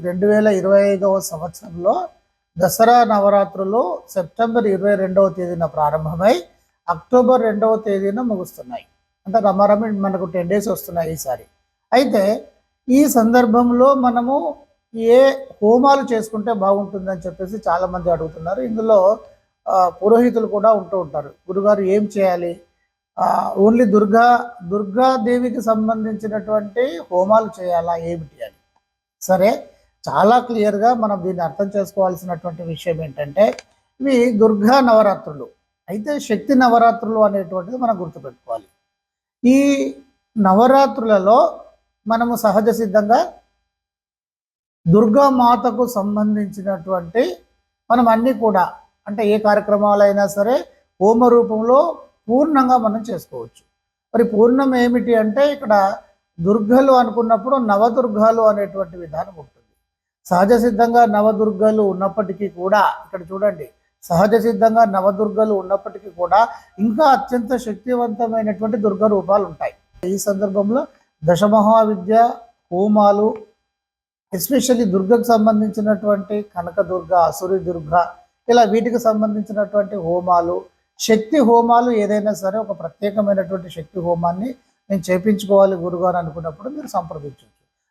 2025వ సంవత్సరంలో దసరా నవరాత్రులు సెప్టెంబర్ 22వ తేదీన ప్రారంభమై అక్టోబర్ 2వ తేదీన ముగుస్తున్నాయి. అంటే రమారమి మనకు 10 డేస్ వస్తున్నాయి ఈసారి. అయితే ఈ సందర్భంలో మనము ఏ హోమాలు చేసుకుంటే బాగుంటుందని చెప్పేసి చాలామంది అడుగుతున్నారు. ఇందులో పురోహితులు కూడా ఉంటూ ఉంటారు. గురుగారు ఏం చేయాలి, ఓన్లీ దుర్గాదేవికి సంబంధించినటువంటి హోమాలు చేయాలా, ఏమిటి అని. సరే, చాలా క్లియర్గా మనం దీన్ని అర్థం చేసుకోవాల్సినటువంటి విషయం ఏంటంటే, ఇవి దుర్గా నవరాత్రులు. అయితే శక్తి నవరాత్రులు అనేటువంటిది మనం గుర్తుపెట్టుకోవాలి. ఈ నవరాత్రులలో మనము సహజ సిద్ధంగా దుర్గామాతకు సంబంధించినటువంటి మనం అన్నీ కూడా, అంటే ఏ కార్యక్రమాలైనా సరే హోమ రూపంలో పూర్ణంగా మనం చేసుకోవచ్చు. మరి పూర్ణం ఏమిటి అంటే, ఇక్కడ దుర్గలు అనుకున్నప్పుడు నవదుర్గాలు అనేటువంటి విధానం ఉంటుంది. సహజ సిద్ధంగా నవదుర్గలు ఉన్నప్పటికీ కూడా, ఇక్కడ చూడండి, సహజ సిద్ధంగా నవదుర్గలు ఉన్నప్పటికీ కూడా ఇంకా అత్యంత శక్తివంతమైనటువంటి దుర్గ రూపాలు ఉంటాయి. ఈ సందర్భంలో దశమహావిద్య హోమాలు, ఎస్పెషల్లీ దుర్గకు సంబంధించినటువంటి కనకదుర్గ, అసురి దుర్గ, ఇలా వీటికి సంబంధించినటువంటి హోమాలు, శక్తి హోమాలు ఏదైనా సరే ఒక ప్రత్యేకమైనటువంటి శక్తి హోమాన్ని నేను చేయించుకోవాలి గురుగారు అనుకున్నప్పుడు మీరు సంప్రదించవచ్చు.